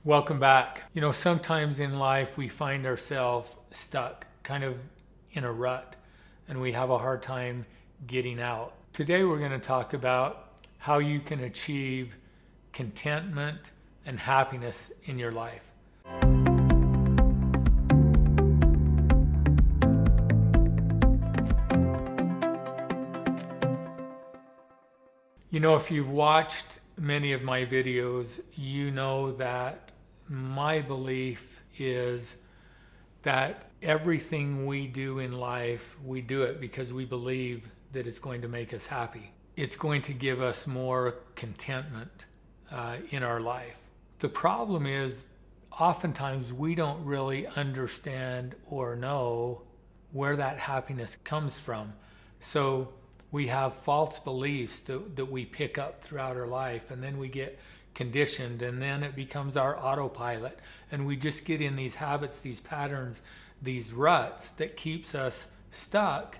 Welcome back. Sometimes in life we find ourselves stuck kind of in a rut and we have a hard time getting out. Today we're going to talk about how you can achieve contentment and happiness in your life. If you've watched many of my videos, you know that my belief is that everything we do in life, we do it because we believe that it's going to make us happy. It's going to give us more contentment in our life. The problem is, oftentimes we don't really understand or know where that happiness comes from. So we have false beliefs that we pick up throughout our life, and then we get conditioned, and then it becomes our autopilot, and we just get in these habits, these patterns, these ruts that keeps us stuck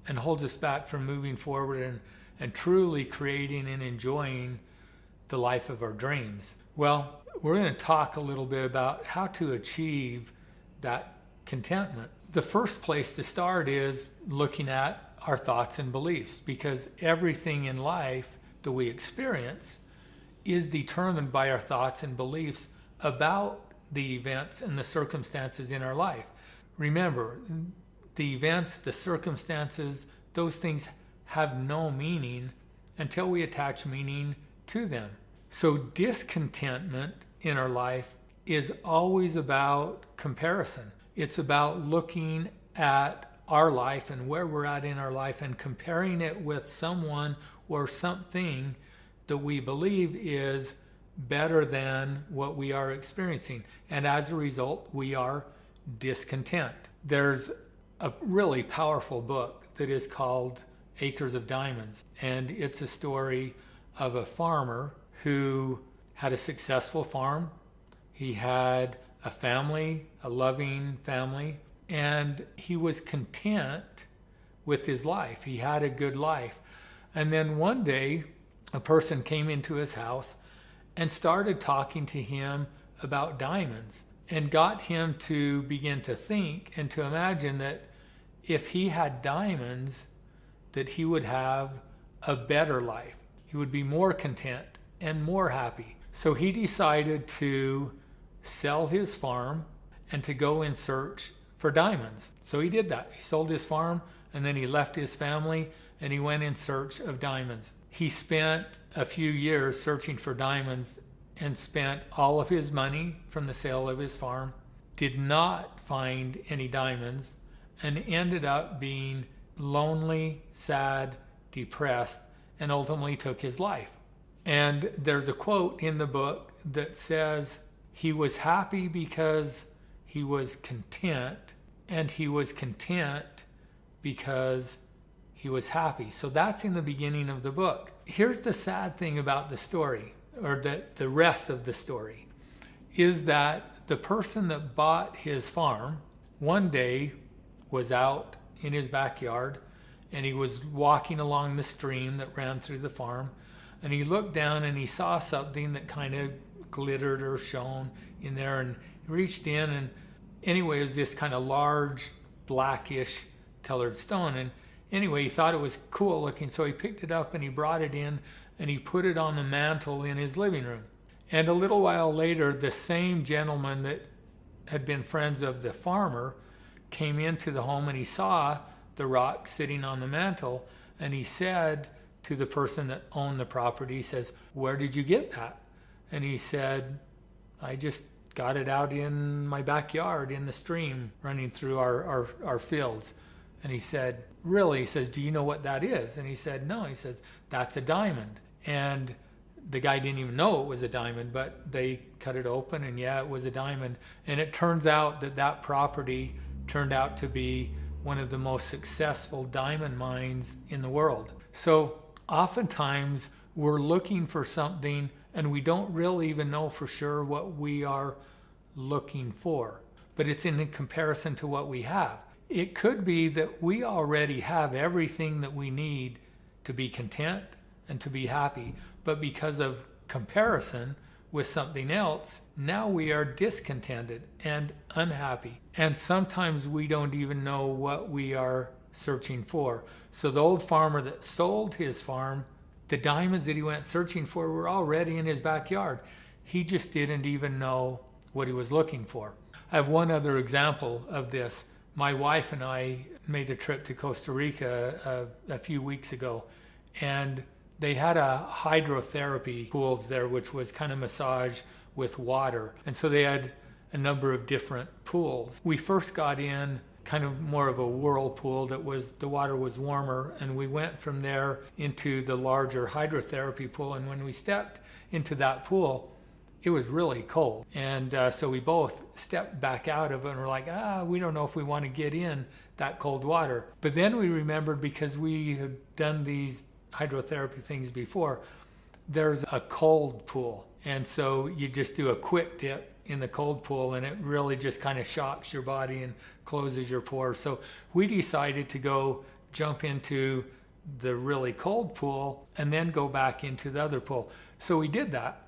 and holds us back from moving forward and truly creating and enjoying the life of our dreams. Well, we're going to talk a little bit about how to achieve that contentment. The first place to start is looking at our thoughts and beliefs, because everything in life that we experience is determined by our thoughts and beliefs about the events and the circumstances in our life. Remember, the events, the circumstances, those things have no meaning until we attach meaning to them. So discontentment in our life is always about comparison. It's about looking at our life and where we're at in our life and comparing it with someone or something that we believe is better than what we are experiencing. And as a result, we are discontent. There's a really powerful book that is called Acres of Diamonds, and it's a story of a farmer who had a successful farm. He had a family, a loving family, and he was content with his life. He had a good life. And then one day, a person came into his house and started talking to him about diamonds and got him to begin to think and to imagine that if he had diamonds, that he would have a better life. He would be more content and more happy. So he decided to sell his farm and to go in search for diamonds. So he did that. He sold his farm, and then he left his family and he went in search of diamonds. He spent a few years searching for diamonds and spent all of his money from the sale of his farm, did not find any diamonds, and ended up being lonely, sad, depressed, and ultimately took his life. And there's a quote in the book that says he was happy because he was content, and he was content because he was happy. So that's in the beginning of the book. Here's the sad thing about the story, or the rest of the story, is that the person that bought his farm one day was out in his backyard, and he was walking along the stream that ran through the farm, and he looked down and he saw something that kind of glittered or shone in there, and he reached in, and anyway, it was this kind of large blackish colored stone. And anyway, he thought it was cool looking, so he picked it up and he brought it in and he put it on the mantle in his living room. And a little while later, the same gentleman that had been friends of the farmer came into the home, and he saw the rock sitting on the mantle, and he said to the person that owned the property, he says, "Where did you get that?" And he said, "I just got it out in my backyard in the stream running through our fields." And he said, "Really?" He says, "Do you know what that is?" And he said, "No." He says, "That's a diamond." And the guy didn't even know it was a diamond, but they cut it open, and yeah, it was a diamond. And it turns out that property turned out to be one of the most successful diamond mines in the world. So oftentimes we're looking for something and we don't really even know for sure what we are looking for, but it's in comparison to what we have. It could be that we already have everything that we need to be content and to be happy, but because of comparison, with something else, now we are discontented and unhappy. And sometimes we don't even know what we are searching for. So the old farmer that sold his farm, the diamonds that he went searching for were already in his backyard. He just didn't even know what he was looking for. I have one other example of this. My wife and I made a trip to Costa Rica a few weeks ago, and they had a hydrotherapy pools there, which was kind of massage with water. And so they had a number of different pools. We first got in kind of more of a whirlpool the water was warmer, and we went from there into the larger hydrotherapy pool. And when we stepped into that pool, it was really cold. And so we both stepped back out of it and were like, we don't know if we want to get in that cold water. But then we remembered, because we had done these hydrotherapy things before, there's a cold pool. And so you just do a quick dip in the cold pool, and it really just kind of shocks your body and closes your pores. So we decided to go jump into the really cold pool and then go back into the other pool. So we did that.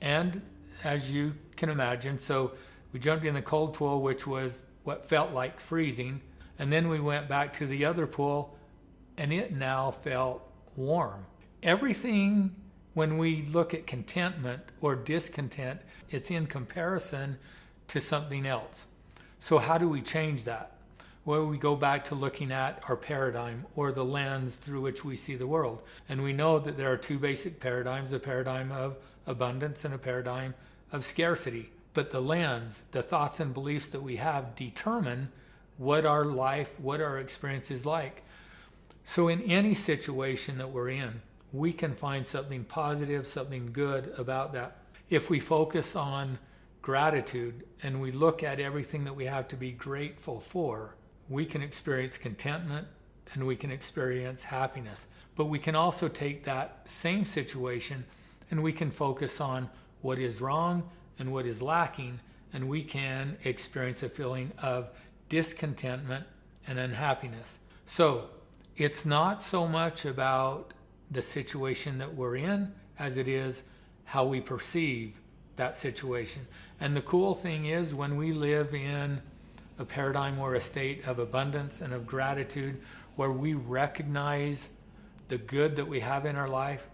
And as you can imagine, so we jumped in the cold pool, which was what felt like freezing. And then we went back to the other pool, and it now felt warm. Everything, when we look at contentment or discontent, it's in comparison to something else. So how do we change that? Well, we go back to looking at our paradigm, or the lens through which we see the world. And we know that there are two basic paradigms, a paradigm of abundance and a paradigm of scarcity. But the lens, the thoughts and beliefs that we have, determine what our life, what our experience is like. So in any situation that we're in, we can find something positive, something good about that. If we focus on gratitude and we look at everything that we have to be grateful for, we can experience contentment and we can experience happiness. But we can also take that same situation and we can focus on what is wrong and what is lacking, and we can experience a feeling of discontentment and unhappiness. So it's not so much about the situation that we're in as it is how we perceive that situation. And the cool thing is, when we live in a paradigm or a state of abundance and of gratitude, where we recognize the good that we have in our life,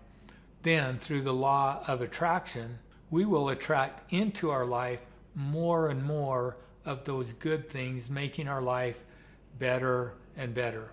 then through the law of attraction, we will attract into our life more and more of those good things, making our life better and better.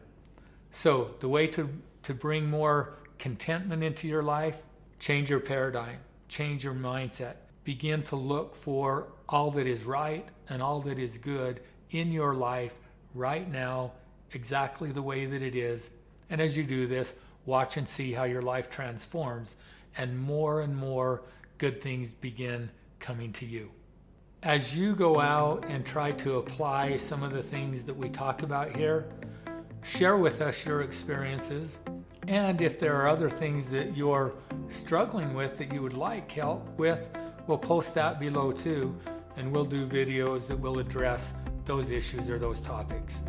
So the way to bring more contentment into your life, change your paradigm, change your mindset. Begin to look for all that is right and all that is good in your life right now, exactly the way that it is. And as you do this, watch and see how your life transforms, and more good things begin coming to you. As you go out and try to apply some of the things that we talk about here, share with us your experiences. And if there are other things that you're struggling with that you would like help with, we'll post that below too, and we'll do videos that will address those issues or those topics.